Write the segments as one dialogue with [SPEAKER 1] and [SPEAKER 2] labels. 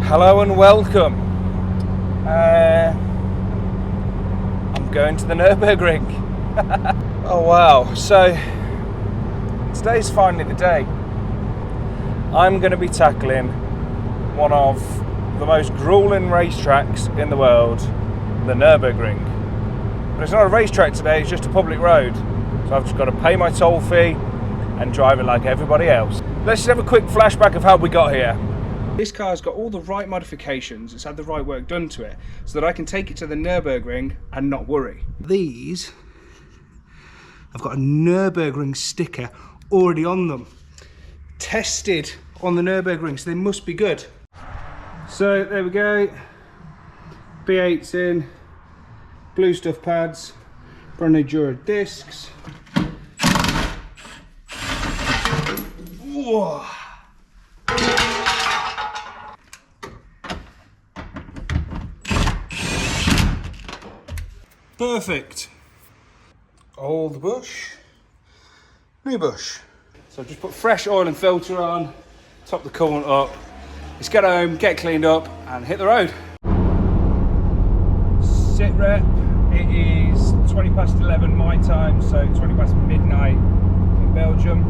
[SPEAKER 1] Hello and welcome. I'm going to the Nürburgring. Oh wow, so today's finally the day. I'm going to be tackling one of the most grueling racetracks in the world, the Nürburgring. But it's not a racetrack today, it's just a public road. So I've just got to pay my toll fee and drive it like everybody else. Let's just have a quick flashback of how we got here. This car's got all the right modifications, it's had the right work done to it, so that I can take it to the Nürburgring and not worry. These, I've got a Nürburgring sticker already on them. Tested on the Nürburgring, so they must be good. So there we go, B8's in, blue stuff pads, brand new Dura discs. Whoa. Perfect. Old bush, new bush. So I've just put fresh oil and filter on, top the coolant up. Let's get home, get cleaned up and hit the road. Sit rep, it is 20 past 11 my time, so 20 past midnight in Belgium.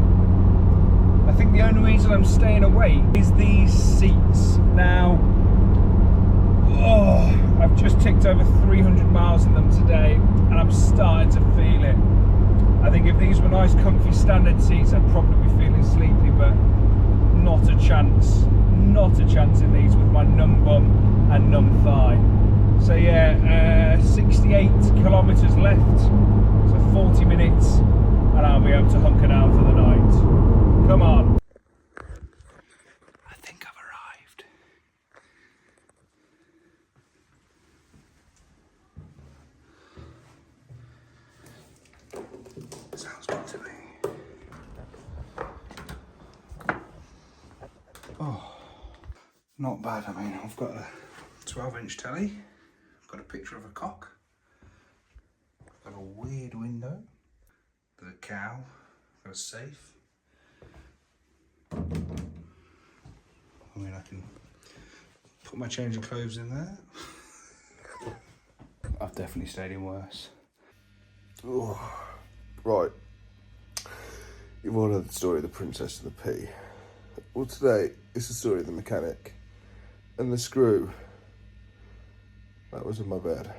[SPEAKER 1] I think the only reason I'm staying awake is these seats. Now, I've just ticked over 300 miles in them today and I'm starting to feel it. I think if these were nice comfy standard seats I'd probably be feeling sleepy, but not a chance. Not a chance in these with my numb bum and numb thigh. So yeah, 68 kilometres left, so 40 minutes and I'll be able to hunker down for the night. Come on. I think I've arrived. Sounds good to me. Oh, not bad. I mean, I've got a 12-inch telly. I've got a picture of a cock. I've got a weird window. There's a cow. I've got a safe. I mean, I can put my change of clothes in there. I've definitely stayed in worse.
[SPEAKER 2] Oh, right. You've all heard the story of the Princess and the Pea. Well, today it's the story of the mechanic and the screw that was in my bed.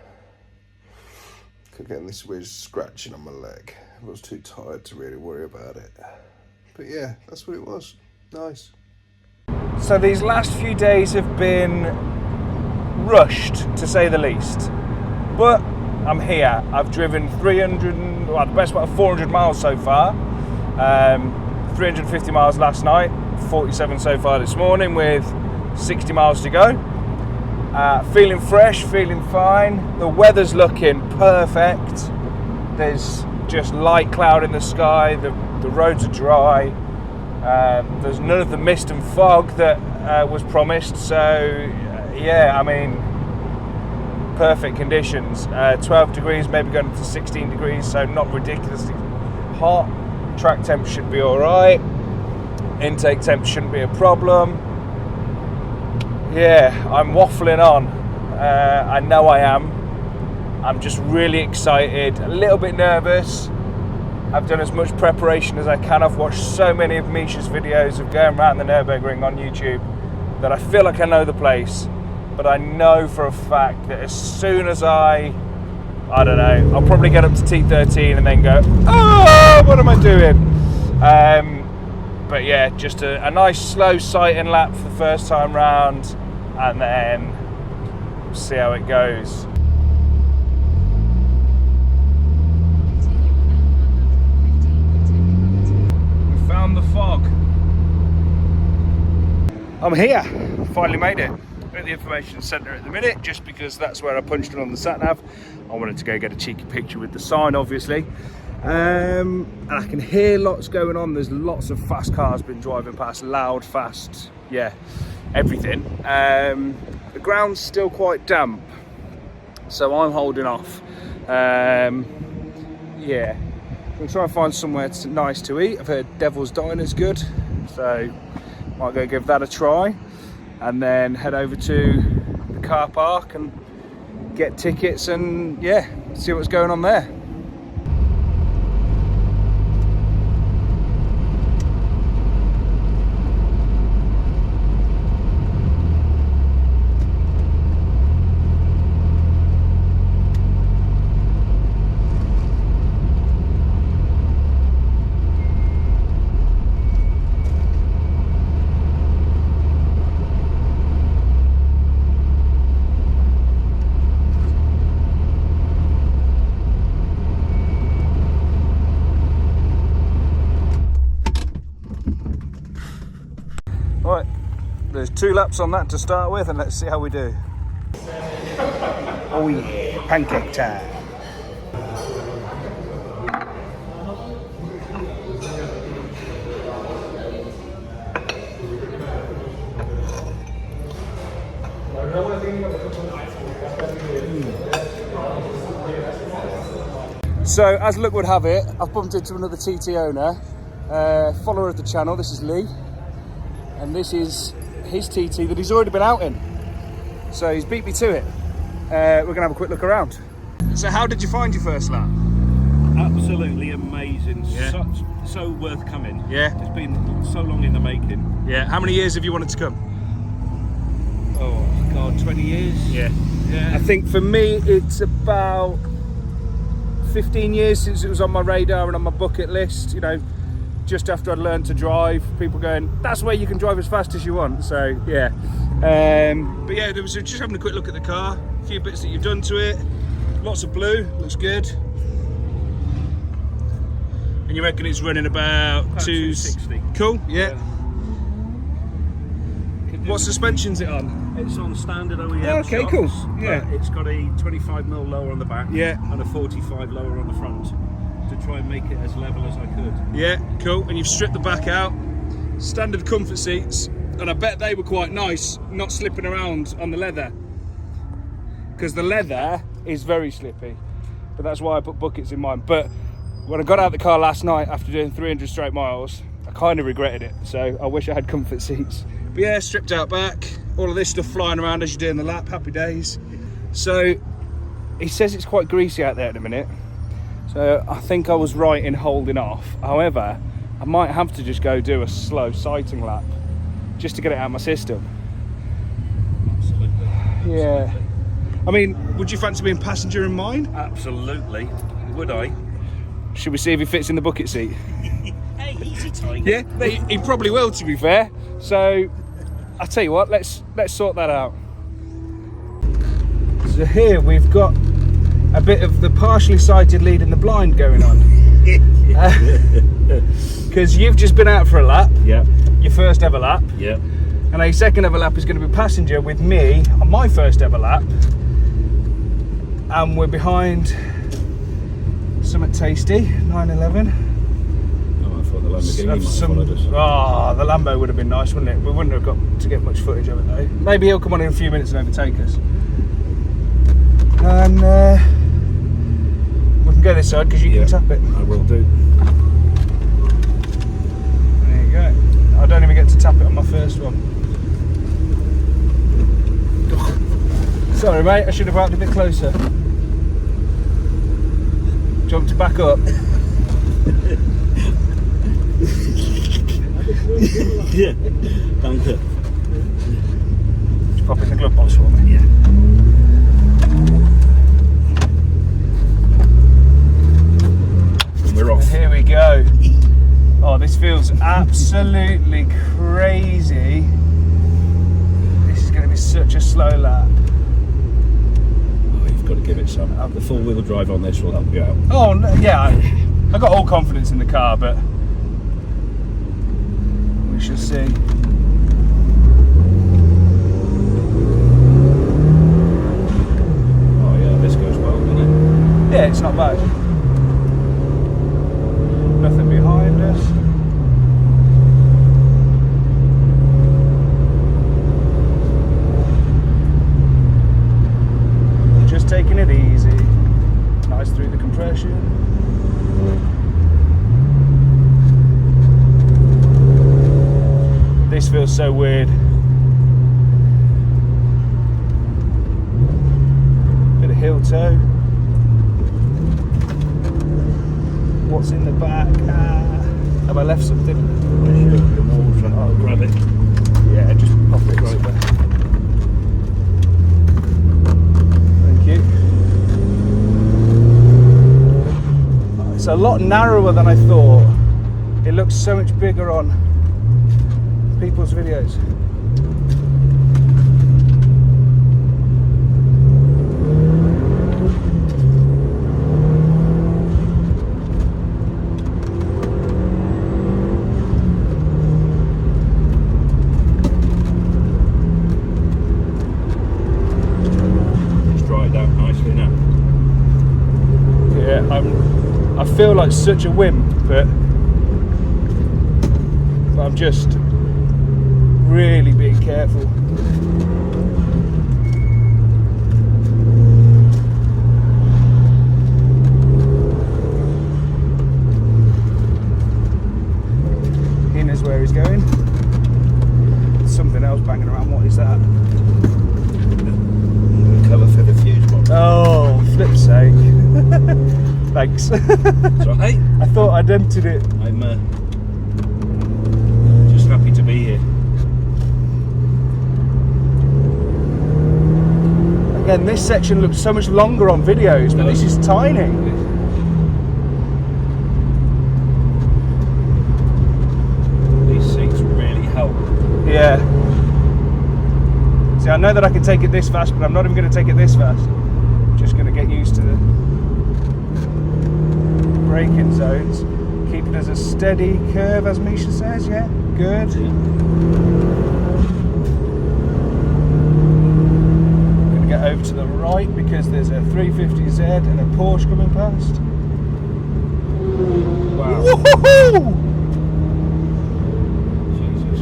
[SPEAKER 2] Kept getting this weird scratching on my leg. I was too tired to really worry about it. But yeah, that's what it was. Nice.
[SPEAKER 1] So these last few days have been rushed, to say the least. But I'm here. I've driven 300, well, the best part of 400 miles so far. 350 miles last night, 47 so far this morning with 60 miles to go. Feeling fresh, feeling fine. The weather's looking perfect. There's just light cloud in the sky. The roads are dry. There's none of the mist and fog that was promised. So yeah, I mean, perfect conditions. 12 degrees, maybe going to 16 degrees, so not ridiculously hot. Track temp should be all right. Intake temp shouldn't be a problem. Yeah, I'm waffling on. I know I am. I'm just really excited, a little bit nervous. I've done as much preparation as I can. I've watched so many of Misha's videos of going around the Nürburgring on YouTube that I feel like I know the place. But I know for a fact that as soon as I don't know, I'll probably get up to T13 and then go, oh, what am I doing? But yeah, just a nice slow sighting lap for the first time round, and then see how it goes. We found the fog. I'm here, finally made it. At the information centre at the minute, just because that's where I punched it on the sat nav. I wanted to go get a cheeky picture with the sign, obviously. And I can hear lots going on. There's lots of fast cars been driving past, loud, fast, yeah, everything. The ground's still quite damp, so I'm holding off. Yeah, I'm gonna try and find somewhere nice to eat. I've heard Devil's Diner's good, so might go give that a try. and then head over to the car park and get tickets and yeah, see what's going on there. Right, there's 2 laps on that to start with, and let's see how we do. Oh yeah, pancake time. So, as luck would have it, I've bumped into another TT owner, follower of the channel. This is Lee. And this is his TT that he's already been out in. So he's beat me to it. We're gonna have a quick look around. So how did you find your first lap?
[SPEAKER 3] Absolutely amazing.
[SPEAKER 1] Yeah.
[SPEAKER 3] So worth coming.
[SPEAKER 1] Yeah.
[SPEAKER 3] It's been so long in the making.
[SPEAKER 1] Yeah. How many years have you wanted to come?
[SPEAKER 3] Oh God, 20 years?
[SPEAKER 1] Yeah.
[SPEAKER 3] Yeah.
[SPEAKER 1] I think for me it's about 15 years since it was on my radar and on my bucket list, you know, just after I'd learned to drive, people going, that's where you can drive as fast as you want. So yeah, but yeah, there was just having a quick look at the car, a few bits that you've done to it, lots of blue, looks good. And you reckon it's running about
[SPEAKER 3] 260.
[SPEAKER 1] Cool, yeah. What suspension's it on?
[SPEAKER 3] It's on standard OEM
[SPEAKER 1] Okay,
[SPEAKER 3] shocks,
[SPEAKER 1] cool. Yeah.
[SPEAKER 3] but it's got a 25mm lower on the back,
[SPEAKER 1] Yeah.
[SPEAKER 3] and a 45 lower on the front to try and make it as level as I could.
[SPEAKER 1] Yeah, cool. And you've stripped the back out, standard comfort seats, and I bet they were quite nice, not slipping around on the leather, because the leather is very slippy, but that's why I put buckets in mine. But when I got out of the car last night after doing 300 straight miles, I kind of regretted it, so I wish I had comfort seats. But yeah, stripped out back, all of this stuff flying around as you're doing the lap, happy days. So he says it's quite greasy out there at the minute, so I think I was right in holding off. However, I might have to just go do a slow sighting lap just to get it out of my system.
[SPEAKER 3] Absolutely.
[SPEAKER 1] Yeah. I mean, would you fancy being passenger in mine?
[SPEAKER 3] Absolutely. Would I?
[SPEAKER 1] Should we see if he fits in the bucket seat?
[SPEAKER 3] Hey, easy tiger.
[SPEAKER 1] Yeah, he probably will, to be fair. So I'll tell you what, let's sort that out. So here we've got a bit of the partially sighted lead in the blind going on. Because you've just been out for a lap.
[SPEAKER 3] Yeah.
[SPEAKER 1] Your first ever lap.
[SPEAKER 3] Yeah.
[SPEAKER 1] And a second ever lap is going to be passenger with me on my first ever lap. And we're behind something tasty, 911.
[SPEAKER 3] Oh, I thought the Lamborghini might have followed us.
[SPEAKER 1] Oh, the Lambo would have been nice, wouldn't it? We wouldn't have got to get much footage of it though. Maybe he'll come on in a few minutes and overtake us. And we can go this side because you can tap it.
[SPEAKER 3] I will do.
[SPEAKER 1] There you go. I don't even get to tap it on my first one. Sorry mate, I should have walked a bit closer. Do you want me to back up?
[SPEAKER 3] Yeah. Thank you.
[SPEAKER 1] Just pop in the glove box for me.
[SPEAKER 3] Yeah. We're off.
[SPEAKER 1] Here we go. Oh, this feels absolutely crazy. This is going to be such a slow lap.
[SPEAKER 3] Oh, you've got to give it some. The four-wheel drive on this will help you out.
[SPEAKER 1] Oh, no, yeah, I got all confidence in the car, but we shall see.
[SPEAKER 3] Oh yeah, this goes well, doesn't
[SPEAKER 1] Yeah, it's not bad. Nothing behind us. Just taking it easy. Nice through the compression. This feels so weird. tow. What's in the back? Have I left something?
[SPEAKER 3] I'll grab it.
[SPEAKER 1] Yeah, just pop it right there. Thank you. It's a lot narrower than I thought. It looks so much bigger on people's videos. I feel like such a wimp, but I'm just really being careful. He knows where he's going. There's something else banging around. What is that?
[SPEAKER 3] Cover for the fuse box.
[SPEAKER 1] Oh, flip's sake. Thanks.
[SPEAKER 3] So, hey,
[SPEAKER 1] I thought I'd emptied it.
[SPEAKER 3] I'm just happy to be here.
[SPEAKER 1] Again, this section looks so much longer on videos, but this is tiny.
[SPEAKER 3] These seats really help.
[SPEAKER 1] Yeah. See, I know that I can take it this fast, but I'm not even going to take it this fast. I'm just going to get used to the braking zones. Keep it as a steady curve, as Misha says. Yeah, good. I'm going to get over to the right because there's a 350Z and a Porsche coming past.
[SPEAKER 3] Wow.
[SPEAKER 1] Woohoo!
[SPEAKER 3] Jesus.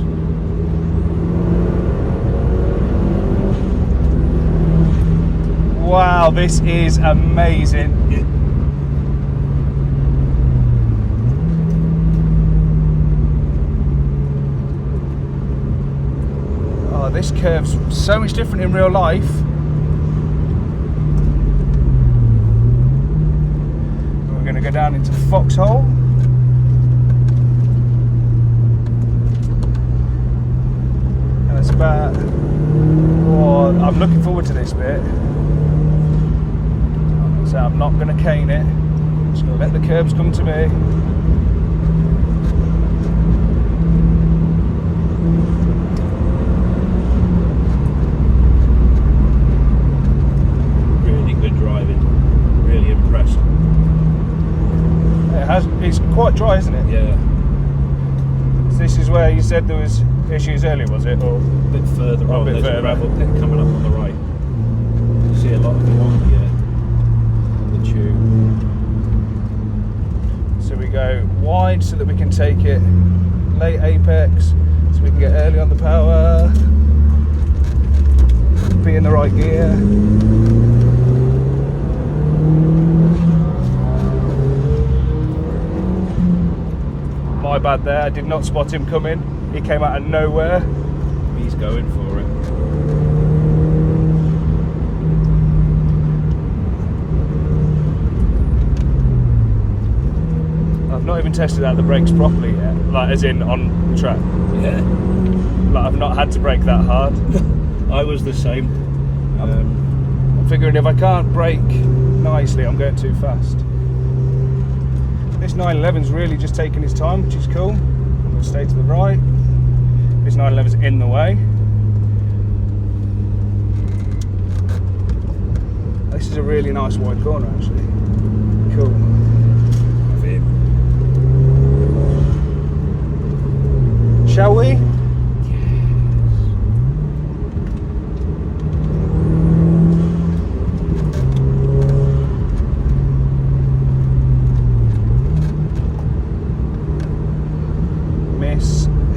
[SPEAKER 1] Wow, this is amazing.
[SPEAKER 3] Yeah.
[SPEAKER 1] Oh, this curve's so much different in real life. We're going to go down into Foxhole. And it's about... Oh, I'm looking forward to this bit. So I'm not going to cane it. I'm just going to let the curbs come to me. It's quite dry, isn't it?
[SPEAKER 3] Yeah.
[SPEAKER 1] So this is where you said there was issues earlier, was it? Or
[SPEAKER 3] A bit further on,
[SPEAKER 1] bit
[SPEAKER 3] there's
[SPEAKER 1] further.
[SPEAKER 3] a gravel pit coming up on the right. You see a lot of it on the tube.
[SPEAKER 1] So we go wide so that we can take it late apex, so we can get early on the power, be in the right gear. My bad there, I did not spot him coming. He came out of nowhere.
[SPEAKER 3] He's going for it.
[SPEAKER 1] I've not even tested out the brakes properly yet, like as in on the track.
[SPEAKER 3] Yeah.
[SPEAKER 1] Like I've not had to brake that hard.
[SPEAKER 3] I was the same.
[SPEAKER 1] I'm figuring if I can't brake nicely, I'm going too fast. This 911's really just taking his time, which is cool. I'm going to stay to the right. This 911's in the way. This is a really nice wide corner, actually. Cool. Shall we?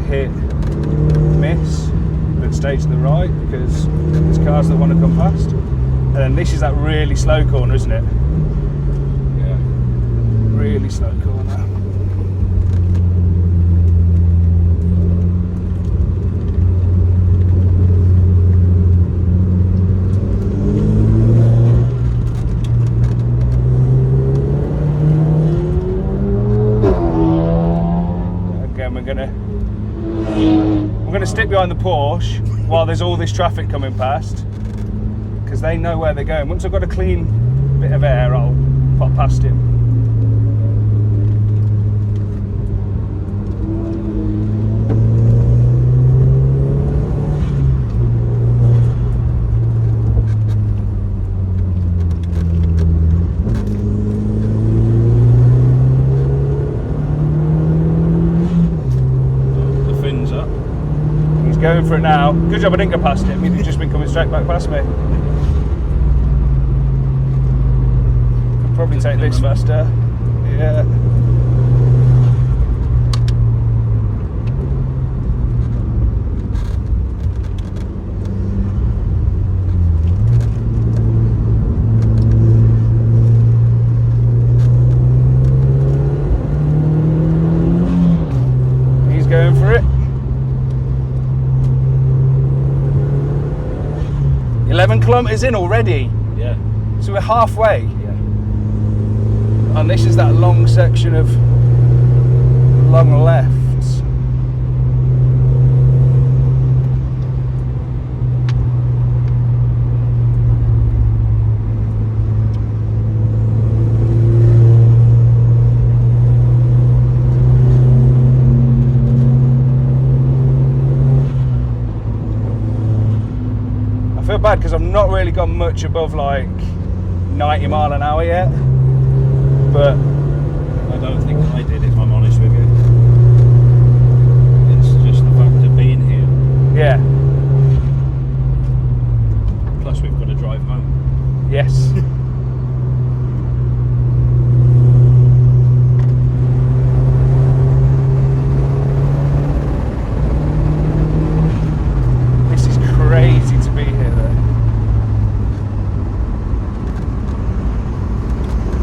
[SPEAKER 1] Hit, miss, but stay to the right because there's cars that want to come past. And then this is that really slow corner, isn't it?
[SPEAKER 3] Yeah.
[SPEAKER 1] Really slow corner. behind the Porsche while there's all this traffic coming past, because they know where they're going. Once I've got a clean bit of air, I'll pop past him. Going for it now. Good job I didn't go past him. He'd just been coming straight back past me. Could probably take this faster. Yeah. He's going for it. 11 kilometres in already.
[SPEAKER 3] Yeah.
[SPEAKER 1] So we're halfway.
[SPEAKER 3] Yeah.
[SPEAKER 1] And this is that long section of long lefts. I feel bad because I've not really gone much above like 90 mile an hour yet, but
[SPEAKER 3] I don't think I did, if I'm honest with you. It's just the fact of being here.
[SPEAKER 1] yeah,
[SPEAKER 3] Plus we've got to drive home.
[SPEAKER 1] yes. This is crazy to be here though.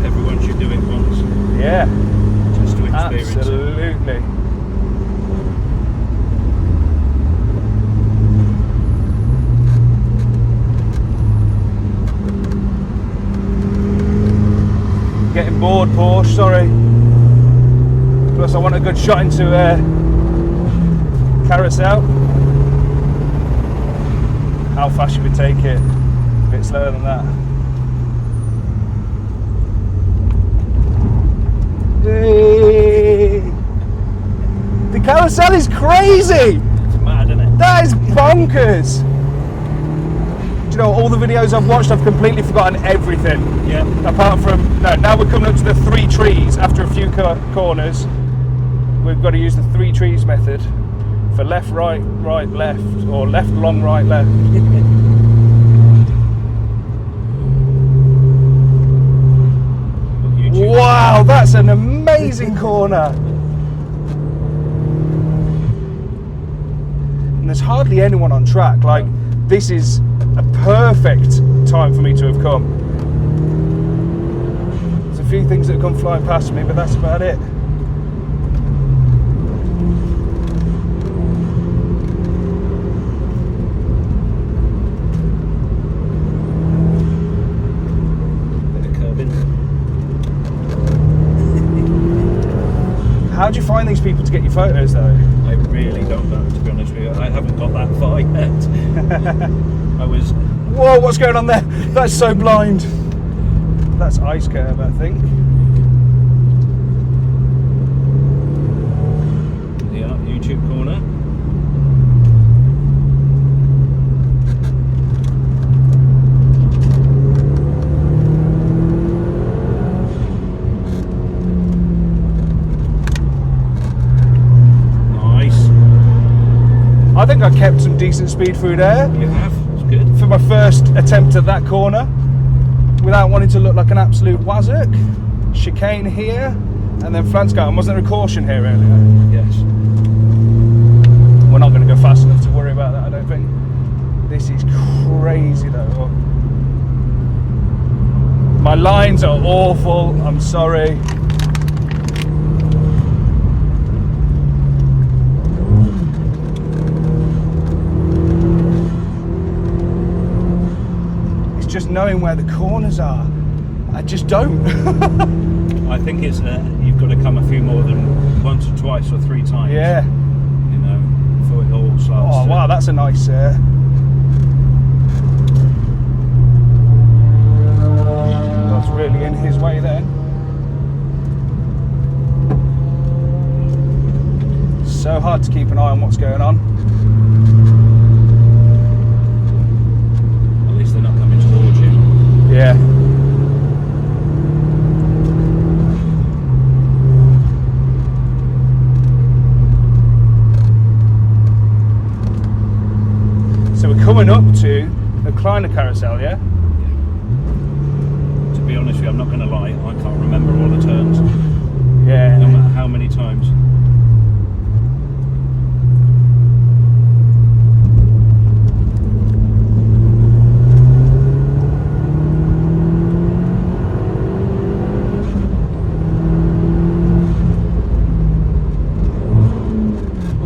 [SPEAKER 3] Everyone should do it once,
[SPEAKER 1] Yeah,
[SPEAKER 3] just to experience it.
[SPEAKER 1] absolutely. Getting bored, Porsche, sorry. Plus I want a good shot into carousel. How fast should we take it? A bit slower than that. Hey. The carousel is crazy!
[SPEAKER 3] It's mad, isn't it?
[SPEAKER 1] That is bonkers! Do you know, all the videos I've watched, I've completely forgotten everything.
[SPEAKER 3] Yeah.
[SPEAKER 1] Apart from, no, now we're coming up to the 3 trees after a few corners. We've got to use the 3 trees method for left, right, right, left, or left, long, right, left. Wow, that's an amazing corner. And there's hardly anyone on track. Like, this is a perfect time for me to have come. There's a few things that have come flying past me, but that's about it.
[SPEAKER 3] Bit of curbing.
[SPEAKER 1] How do you find these people to get your photos though?
[SPEAKER 3] I really don't know, to be honest with you. I haven't got that far yet. I was...
[SPEAKER 1] Whoa, what's going on there? That's so blind. That's ice curve, I think.
[SPEAKER 3] Yeah, YouTube corner. Nice.
[SPEAKER 1] I think I kept some decent speed through there
[SPEAKER 3] You have? It's good.
[SPEAKER 1] for my first attempt at that corner without wanting to look like an absolute wazzock. Chicane here, and then Flansgarten. Wasn't there a caution here earlier?
[SPEAKER 3] Yes.
[SPEAKER 1] We're not going to go fast enough to worry about that, I don't think. This is crazy though. My lines are awful, I'm sorry. It's just knowing where the corners are. I just don't.
[SPEAKER 3] I think it's you've got to come a few more than once or twice or 3 times.
[SPEAKER 1] Yeah.
[SPEAKER 3] You know, before it all slats.
[SPEAKER 1] Oh wow, that's a nice. That's really in his way then. So hard to keep an eye on what's going on.
[SPEAKER 3] At least they're not coming towards you.
[SPEAKER 1] Yeah. So we're coming up to the Kleiner carousel, yeah?
[SPEAKER 3] To be honest with you, I'm not going to lie, I can't remember all the turns,
[SPEAKER 1] Yeah.
[SPEAKER 3] no matter how many times.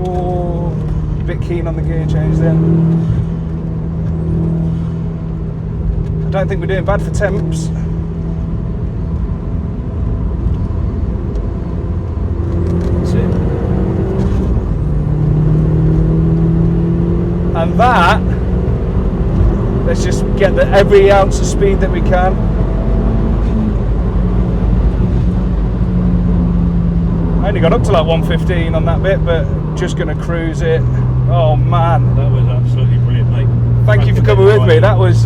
[SPEAKER 1] Oh, a bit keen on the gear change there. I don't think we're doing bad for temps.
[SPEAKER 3] That's it.
[SPEAKER 1] And that, let's just get every ounce of speed that we can. I only got up to like 115 on that bit, but just going to cruise it. Oh man.
[SPEAKER 3] That was absolutely brilliant, mate.
[SPEAKER 1] Thank you for coming with me. That was,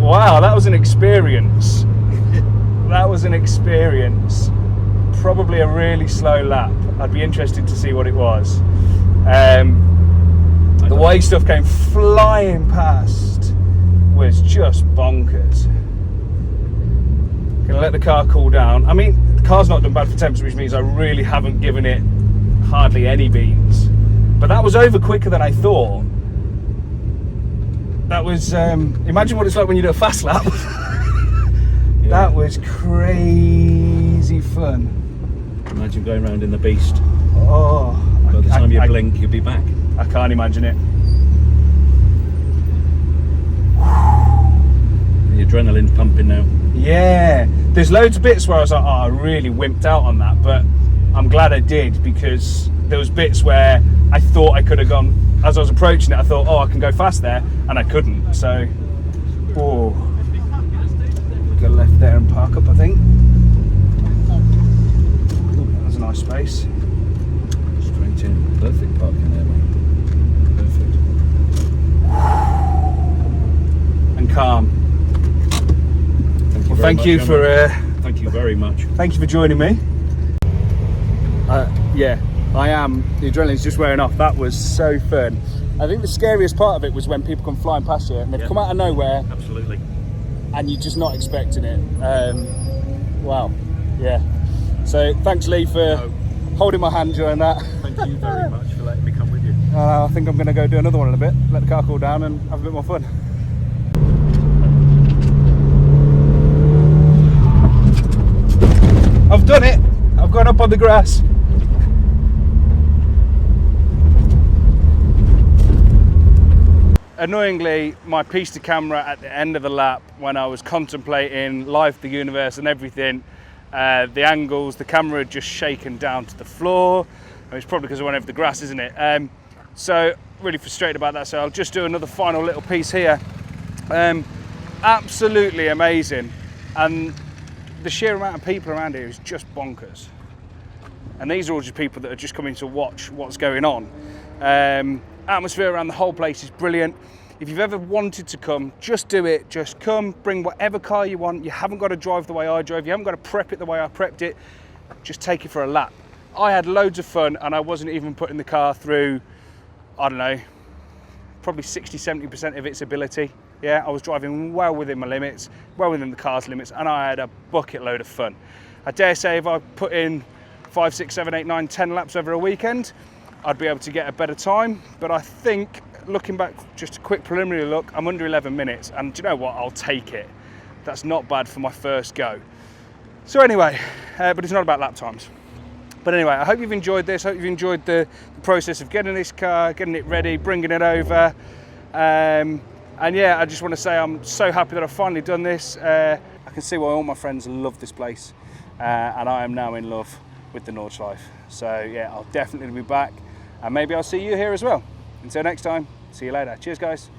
[SPEAKER 1] wow, that was an experience. That was an experience. Probably a really slow lap. I'd be interested to see what it was. The way stuff came flying past was just bonkers. Gonna let the car cool down. I mean, the car's not done bad for temps, which means I really haven't given it hardly any beans. But that was over quicker than I thought. That was, imagine what it's like when you do a fast lap.
[SPEAKER 3] Yeah.
[SPEAKER 1] That was crazy fun.
[SPEAKER 3] Imagine going around in the beast.
[SPEAKER 1] Oh,
[SPEAKER 3] By the time you blink, you'll be back.
[SPEAKER 1] I can't imagine it.
[SPEAKER 3] The adrenaline's pumping now.
[SPEAKER 1] Yeah, there's loads of bits where I was like, oh, I really wimped out on that, but I'm glad I did, because there was bits where I thought I could have gone, as I was approaching it, I thought, oh, I can go fast there, and I couldn't, so, oh, go left there and park up, I think. Ooh, that was a nice space.
[SPEAKER 3] Straight in. Perfect parking there, mate. Perfect.
[SPEAKER 1] And calm. Well,
[SPEAKER 3] very
[SPEAKER 1] thank you
[SPEAKER 3] much,
[SPEAKER 1] for,
[SPEAKER 3] Thank you very much.
[SPEAKER 1] thank you for joining me. Yeah, I am. The adrenaline's just wearing off. That was so fun. I think the scariest part of it was when people come flying past you and they've come out of nowhere
[SPEAKER 3] Absolutely.
[SPEAKER 1] and you're just not expecting it. Wow, yeah. So thanks, Lee, for holding my hand during that.
[SPEAKER 3] Thank you very much for letting me come with you.
[SPEAKER 1] I think I'm going to go do another one in a bit, let the car cool down and have a bit more fun. I've done it. I've gone up on the grass. Annoyingly, my piece to camera at the end of the lap, when I was contemplating life, the universe and everything, the angles, the camera had just shaken down to the floor. It's probably because I went over the grass, isn't it? So really frustrated about that. So I'll just do another final little piece here. Absolutely amazing. And the sheer amount of people around here is just bonkers. And these are all just people that are just coming to watch what's going on. Atmosphere around the whole place is brilliant. If you've ever wanted to come, just do it. Just come, bring whatever car you want. You haven't got to drive the way I drove. You haven't got to prep it the way I prepped it. Just take it for a lap. I had loads of fun and I wasn't even putting the car through, I don't know, probably 60-70% of its ability. Yeah, I was driving well within my limits, well within the car's limits, and I had a bucket load of fun. I dare say if I put in 5, 6, 7, 8, 9, 10 laps over a weekend, I'd be able to get a better time. But I think, looking back, just a quick preliminary look, I'm under 11 minutes, and do you know what? I'll take it. That's not bad for my first go. So anyway, but it's not about lap times. But anyway, I hope you've enjoyed this. I hope you've enjoyed the process of getting this car, getting it ready, bringing it over. And yeah, I just want to say I'm so happy that I've finally done this. I can see why all my friends love this place. And I am now in love with the Nordschleife. So yeah, I'll definitely be back. and maybe I'll see you here as well. Until next time, see you later. Cheers, guys.